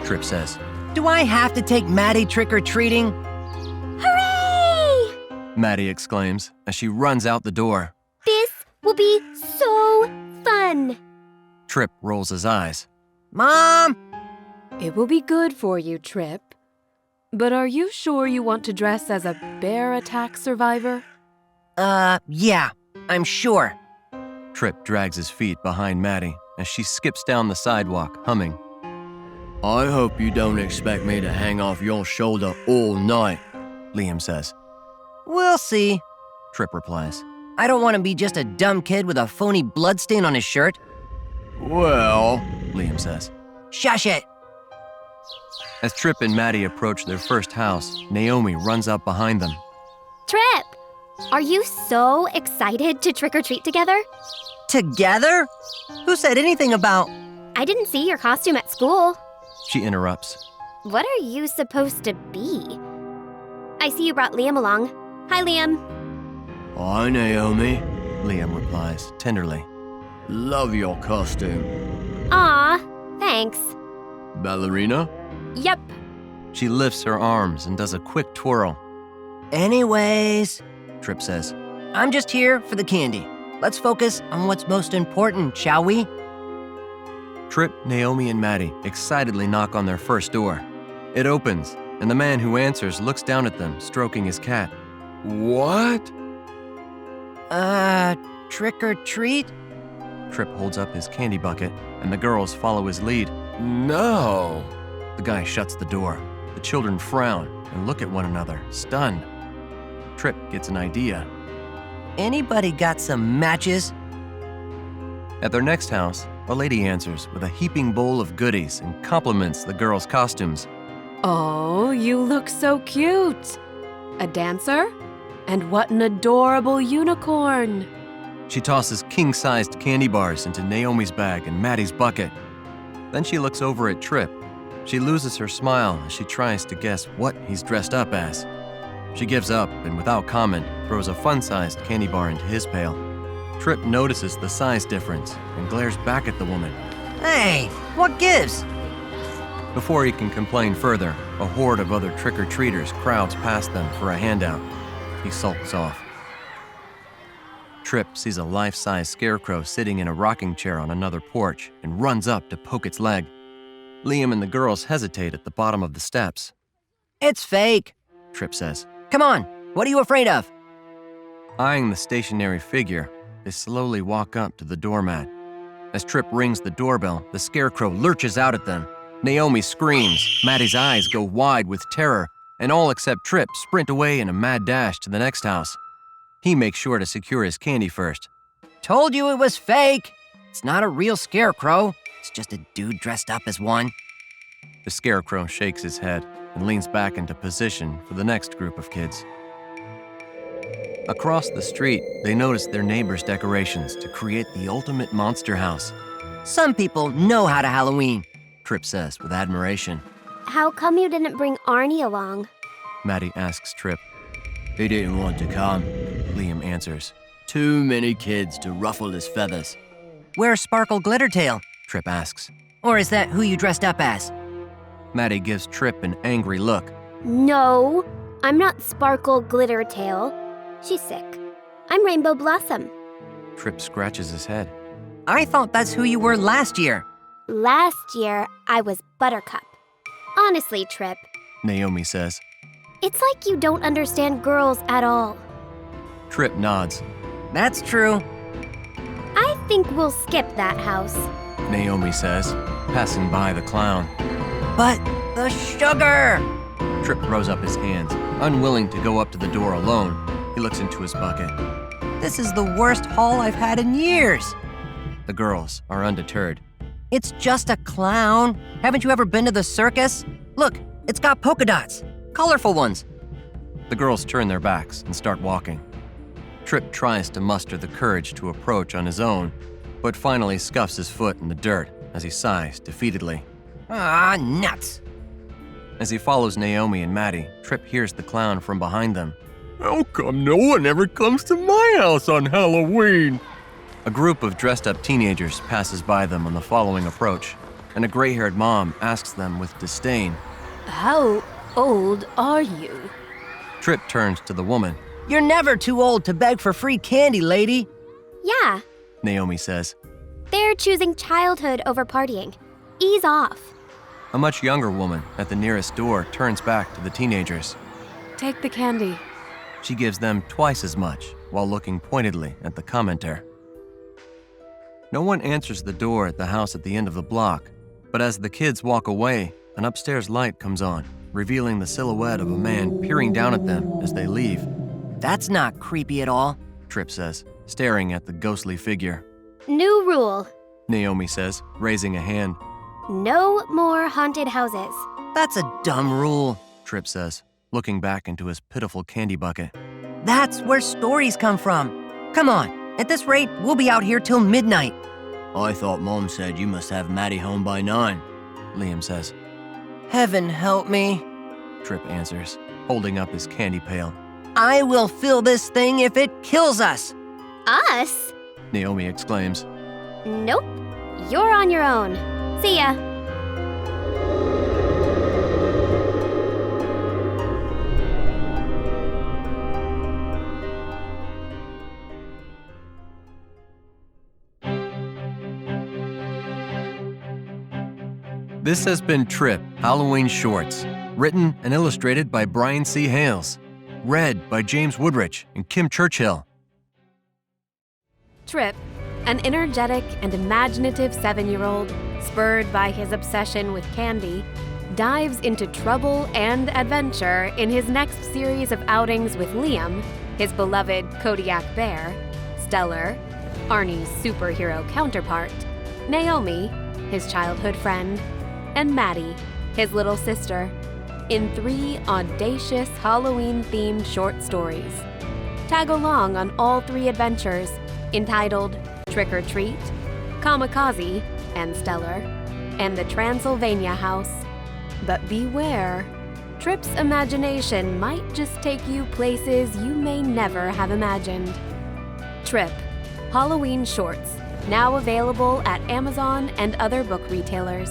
Tryp says. Do I have to take Maddie trick-or-treating? Hooray! Maddie exclaims as she runs out the door. This will be so fun. Tryp rolls his eyes. Mom! It will be good for you, Tryp. But are you sure you want to dress as a bear attack survivor? Yeah, I'm sure. Tryp drags his feet behind Maddie as she skips down the sidewalk, humming. I hope you don't expect me to hang off your shoulder all night, Liam says. We'll see. Tryp replies. I don't want to be just a dumb kid with a phony bloodstain on his shirt. Well, Liam says. Shush it! As Tryp and Maddie approach their first house, Naomi runs up behind them. Tryp, are you so excited to trick-or-treat together? Together? Who said anything about... I didn't see your costume at school. She interrupts. What are you supposed to be? I see you brought Liam along. Hi, Liam. Hi, Naomi, Liam replies tenderly. Love your costume. Aw, thanks. Ballerina? Yep. She lifts her arms and does a quick twirl. Anyways, Tryp says. I'm just here for the candy. Let's focus on what's most important, shall we? Tryp, Naomi, and Maddie excitedly knock on their first door. It opens, and the man who answers looks down at them, stroking his cat. What? Trick or treat? Tryp holds up his candy bucket, and the girls follow his lead. No! The guy shuts the door. The children frown and look at one another, stunned. Tryp gets an idea. Anybody got some matches? At their next house, a lady answers with a heaping bowl of goodies and compliments the girls' costumes. Oh, you look so cute. A dancer? And what an adorable unicorn. She tosses king-sized candy bars into Naomi's bag and Maddie's bucket. Then she looks over at Tryp. She loses her smile as she tries to guess what he's dressed up as. She gives up and without comment throws a fun-sized candy bar into his pail. Tryp notices the size difference and glares back at the woman. Hey, what gives? Before he can complain further, a horde of other trick-or-treaters crowds past them for a handout. He sulks off. Tryp sees a life-size scarecrow sitting in a rocking chair on another porch and runs up to poke its leg. Liam and the girls hesitate at the bottom of the steps. It's fake, Tryp says. Come on, what are you afraid of? Eyeing the stationary figure, they slowly walk up to the doormat. As Tryp rings the doorbell, the scarecrow lurches out at them. Naomi screams, Maddie's eyes go wide with terror, and all except Tryp sprint away in a mad dash to the next house. He makes sure to secure his candy first. Told you it was fake. It's not a real scarecrow. It's just a dude dressed up as one. The scarecrow shakes his head and leans back into position for the next group of kids. Across the street, they notice their neighbors' decorations to create the ultimate monster house. Some people know how to Halloween, Tryp says with admiration. How come you didn't bring Arnie along? Maddie asks Tryp. He didn't want to come, Liam answers. Too many kids to ruffle his feathers. Where's Sparkle Glittertail? Tryp asks. Or is that who you dressed up as? Maddie gives Tryp an angry look. No, I'm not Sparkle Glittertail. She's sick. I'm Rainbow Blossom. Tryp scratches his head. I thought that's who you were last year. Last year, I was Buttercup. Honestly, Tryp, Naomi says. it's like you don't understand girls at all. Tryp nods. That's true. I think we'll skip that house. Naomi says, passing by the clown. But the sugar! Tryp throws up his hands, unwilling to go up to the door alone. He looks into his bucket. This is the worst haul I've had in years. The girls are undeterred. It's just a clown. Haven't you ever been to the circus? Look, it's got polka dots. Colorful ones. The girls turn their backs and start walking. Tryp tries to muster the courage to approach on his own, but finally scuffs his foot in the dirt as he sighs defeatedly. Ah, nuts. As he follows Naomi and Maddie, Tryp hears the clown from behind them. How come no one ever comes to my house on Halloween? A group of dressed-up teenagers passes by them on the following approach. and a gray-haired mom asks them with disdain. How old are you? Tryp turns to the woman. You're never too old to beg for free candy, lady. Yeah, Naomi says. they're choosing childhood over partying. Ease off. A much younger woman at the nearest door turns back to the teenagers. Take the candy. She gives them twice as much while looking pointedly at the commenter. No one answers the door at the house at the end of the block, but as the kids walk away, an upstairs light comes on, revealing the silhouette of a man peering down at them as they leave. That's not creepy at all. Tryp says, staring at the ghostly figure. New rule. Naomi says, raising a hand. No more haunted houses. That's a dumb rule. Tryp says, looking back into his pitiful candy bucket. That's where stories come from. Come on, at this rate, we'll be out here till midnight. I thought Mom said you must have Maddie home by 9. Liam says. Heaven help me. Tryp answers, holding up his candy pail. I will fill this thing if it kills us. Us? Naomi exclaims. Nope. You're on your own. See ya. This has been Tryp, Halloween Shorts, written and illustrated by Brian C. Hales, read by James Woodrich and Kim Churchill. Tryp, an energetic and imaginative 7-year-old, spurred by his obsession with candy, dives into trouble and adventure in his next series of outings with Liam, his beloved Kodiak bear, Stellar-Arnie's superhero counterpart, Naomi, his childhood friend, and Maddie, his little sister, in 3 audacious Halloween-themed short stories. Tag along on all 3 adventures, entitled Trick or Treat, Kamikaze, and Stellar, and the Transylvania House. But beware, Tryp's imagination might just take you places you may never have imagined. Tryp, Halloween Shorts, now available at Amazon and other book retailers.